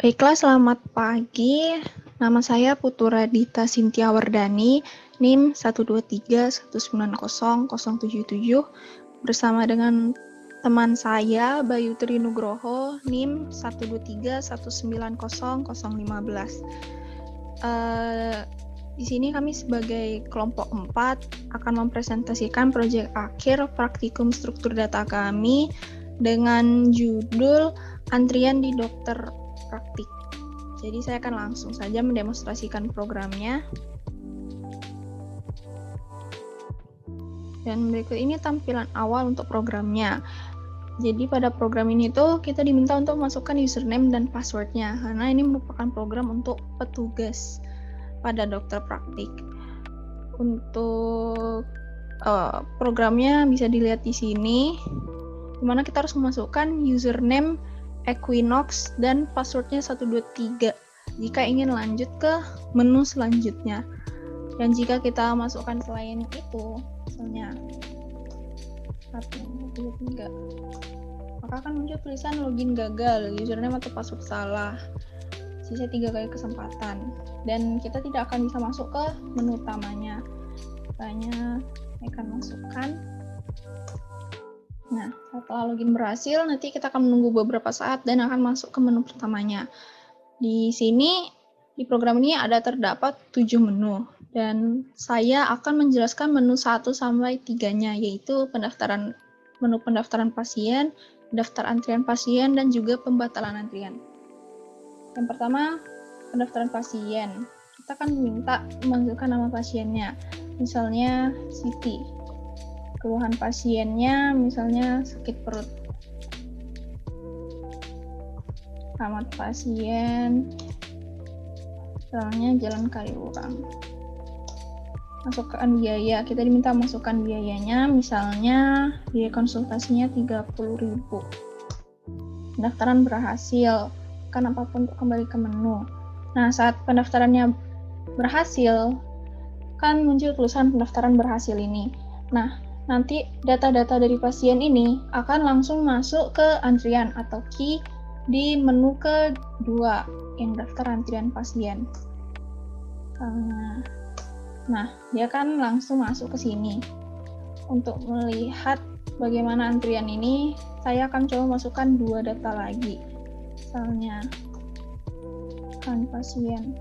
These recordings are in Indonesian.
Baiklah, selamat pagi. Nama saya Putura Dita Sintia Wardani, NIM 123190077, bersama dengan teman saya Bayu Tri Nugroho, NIM 123190015. Di sini kami sebagai kelompok 4 akan mempresentasikan proyek akhir praktikum struktur data kami dengan judul Antrian di Dokter Praktik. Jadi saya akan langsung saja mendemonstrasikan programnya. Dan berikut ini tampilan awal untuk programnya. Jadi pada program ini tuh kita diminta untuk masukkan username dan passwordnya, karena ini merupakan program untuk petugas pada dokter praktik. Untuk programnya bisa dilihat di sini, dimana kita harus memasukkan username Equinox dan passwordnya 123 jika ingin lanjut ke menu selanjutnya. Dan jika kita masukkan selain itu, misalnya 123, maka akan muncul tulisan login gagal, username atau password salah, sisa 3 kali kesempatan, dan kita tidak akan bisa masuk ke menu utamanya. Makanya saya akan masukkan. Nah, setelah login berhasil, nanti kita akan menunggu beberapa saat dan akan masuk ke menu pertamanya. Di sini, di program ini ada terdapat 7 menu, dan saya akan menjelaskan menu 1 sampai 3-nya, yaitu menu pendaftaran pasien, daftar antrian pasien, dan juga pembatalan antrian. Yang pertama, pendaftaran pasien. Kita akan diminta memasukkan nama pasiennya, misalnya Siti. Keluhan pasiennya misalnya sakit perut. Alamat pasien misalnya Jalan Kaliurang. Masukkan biaya, kita diminta masukkan biayanya, misalnya biaya konsultasinya 30.000. Pendaftaran berhasil, kan apapun untuk kembali ke menu. Nah, saat pendaftarannya berhasil, kan muncul tulisan pendaftaran berhasil ini. Nah, nanti data-data dari pasien ini akan langsung masuk ke antrian atau key di menu kedua yang daftar antrian pasien. Nah, dia kan langsung masuk ke sini. Untuk melihat bagaimana antrian ini, saya akan coba masukkan 2 data lagi. Misalnya, kan pasien.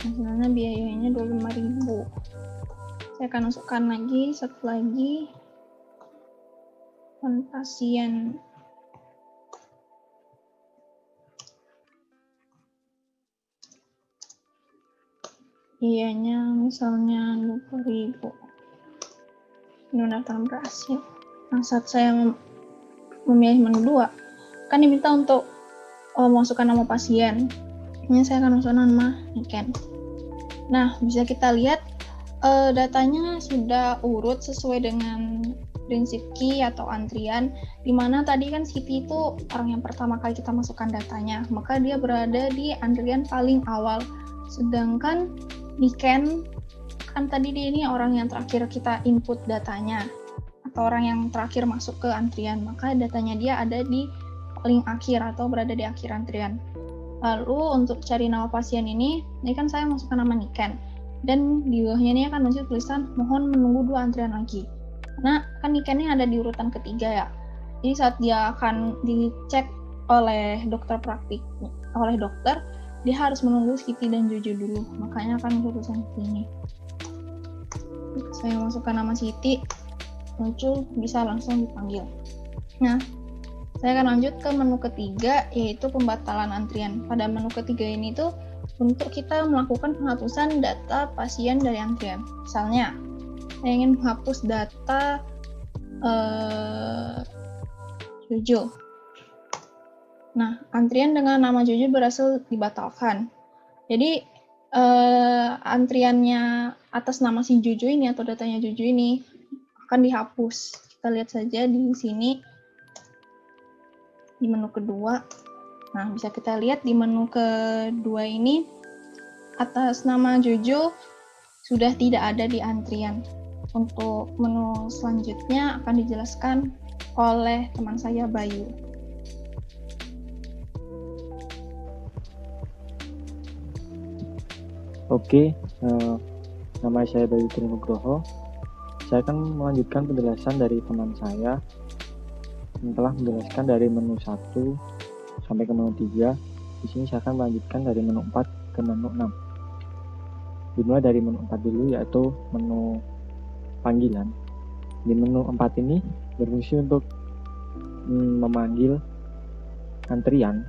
Misalnya biayanya 25.000. Saya akan masukkan lagi, satu lagi, pasien. Biayanya misalnya 20.000. Ini pendaftaran berhasil. Nah, saat saya memilih menu 2, kan diminta untuk memasukkan nama pasien. Ini saya akan masukkan nama Niken. Nah, bisa kita lihat datanya sudah urut sesuai dengan prinsip key atau antrian, dimana tadi kan Siti itu orang yang pertama kali kita masukkan datanya, maka dia berada di antrian paling awal. Sedangkan Niken, kan tadi dia ini orang yang terakhir kita input datanya, atau orang yang terakhir masuk ke antrian, maka datanya dia ada di paling akhir atau berada di akhir antrian. Lalu untuk cari nama pasien ini kan saya masukkan nama Niken, dan di bawahnya ini akan muncul tulisan mohon menunggu 2 antrian lagi. Karena kan Nikennya ada di urutan ketiga ya. Jadi saat dia akan dicek oleh dokter praktik, oleh dokter, dia harus menunggu Siti dan Jojo dulu. Makanya akan muncul tulisan ini. Saya masukkan nama Siti, muncul, bisa langsung dipanggil. Nah, saya akan lanjut ke menu ketiga, yaitu pembatalan antrian. Pada menu ketiga ini tuh untuk kita melakukan penghapusan data pasien dari antrian. Misalnya, saya ingin menghapus data Jojo. Nah, antrian dengan nama Jojo berhasil dibatalkan. Jadi, antriannya atas nama si Jojo ini atau datanya Jojo ini akan dihapus. Kita lihat saja di sini. Di menu kedua. Nah, bisa kita lihat di menu kedua ini atas nama Jojo sudah tidak ada di antrian. Untuk menu selanjutnya akan dijelaskan oleh teman saya Bayu. Oke, nama saya Bayu Trinugroho. Saya akan melanjutkan penjelasan dari teman saya yang telah menjelaskan dari menu 1 sampai ke menu 3. Di sini saya akan melanjutkan dari menu 4 ke menu 6. Dimulai dari menu 4 dulu, yaitu menu panggilan. Di menu 4 ini berfungsi untuk memanggil antrian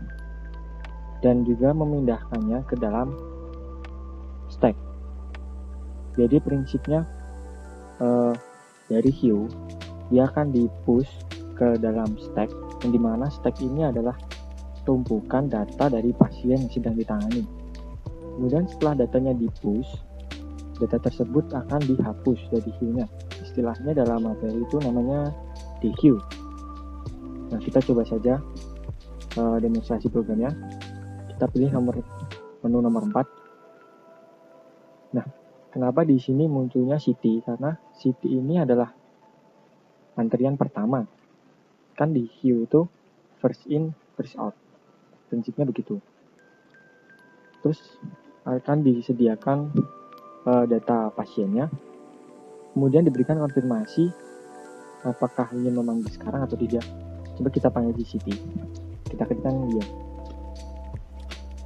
dan juga memindahkannya ke dalam stack. Jadi prinsipnya dari queue dia akan di-push ke dalam stack, yang dimana stack ini adalah tumpukan data dari pasien yang sedang ditangani. Kemudian setelah datanya di-push, data tersebut akan dihapus dari queue-nya. Istilahnya dalam materi itu namanya DQ. Nah, kita coba saja demonstrasi programnya. Kita pilih menu nomor 4. Nah, kenapa di sini munculnya City? Karena City ini adalah antrian pertama. Kan di queue itu first in, first out. Prinsipnya begitu. Terus akan disediakan data pasiennya, kemudian diberikan konfirmasi apakah ingin memanggil sekarang atau tidak. Coba kita panggil di City, kita ketikkan dia.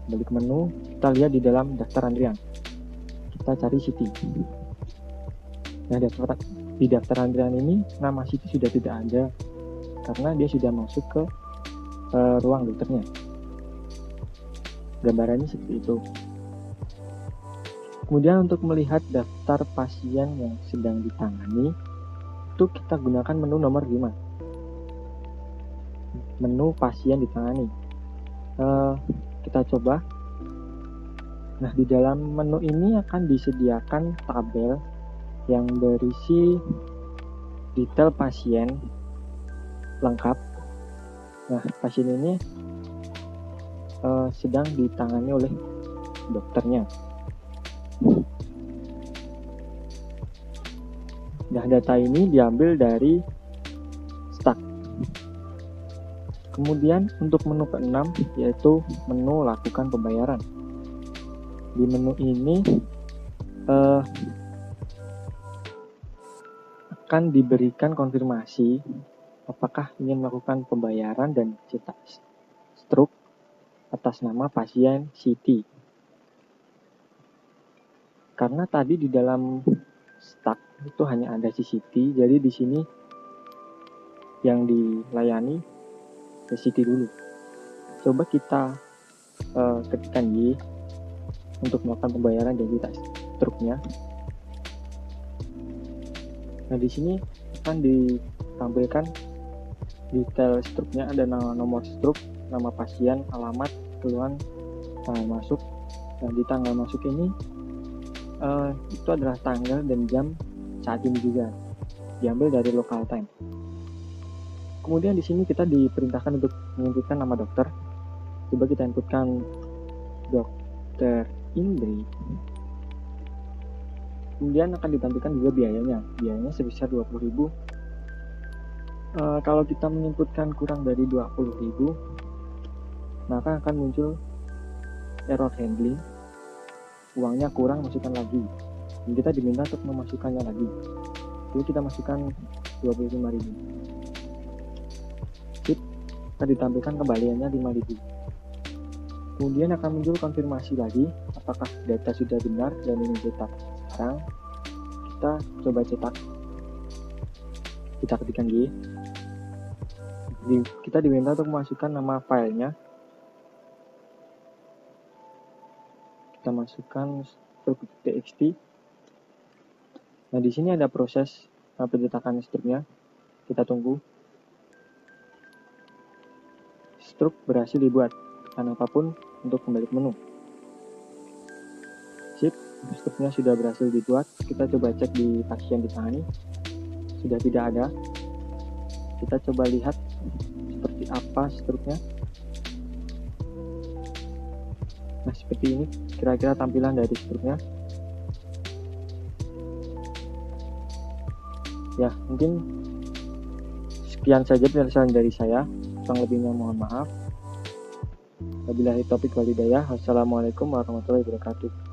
Balik ke menu, kita lihat di dalam daftar antrian, kita cari City. Nah, di daftar antrian ini nama City sudah tidak ada karena dia sudah masuk ke ruang dokternya. Gambarannya seperti itu. Kemudian untuk melihat daftar pasien yang sedang ditangani, itu kita gunakan menu nomor 5. Menu pasien ditangani. Kita coba. Nah, di dalam menu ini akan disediakan tabel yang berisi detail pasien lengkap. Nah, pasien ini sedang ditangani oleh dokternya. Nah, data ini diambil dari stack. Kemudian untuk menu ke-6 yaitu menu lakukan pembayaran. Di menu ini akan diberikan konfirmasi apakah ingin melakukan pembayaran dan cetak struk atas nama pasien Siti. Karena tadi di dalam stack itu hanya ada si Siti, jadi di sini yang dilayani Siti dulu. Coba kita ketikkan Y untuk melakukan pembayaran dan cetak struknya. Nah, di sini akan ditampilkan detail struknya, ada nomor struk, nama pasien, alamat, keluhan, tanggal masuk. Nah, di tanggal masuk ini itu adalah tanggal dan jam saat ini juga, diambil dari local time. Kemudian di sini kita diperintahkan untuk menginputkan nama dokter. Coba kita inputkan Dokter Indri. Kemudian akan ditampilkan juga biayanya sebesar 20.000. Kalau kita menginputkan kurang dari 20.000, maka akan muncul error handling, uangnya kurang, masukkan lagi, dan kita diminta untuk memasukkannya lagi. Jadi kita masukkan 25.000. Sip, kita ditampilkan kembaliannya 5.000. Kemudian akan muncul konfirmasi lagi apakah data sudah benar dan ingin cetak. Sekarang kita coba cetak. Kita ketikkan G. Kita diminta untuk memasukkan nama filenya. Kita masukkan struk.txt. Nah, di sini ada proses pencetakan struknya. Kita tunggu. Struk berhasil dibuat. Tekan apapun untuk kembali ke menu. Sip, struknya sudah berhasil dibuat. Kita coba cek di pasien ditangani. Sudah tidak ada. Kita coba lihat seperti apa struknya. Nah, seperti ini kira-kira tampilan dari struknya. Ya, mungkin sekian saja penjelasan dari saya. Kurang lebihnya mohon maaf. Wabillahi taufiq wal hidayah. Wassalamualaikum warahmatullahi wabarakatuh.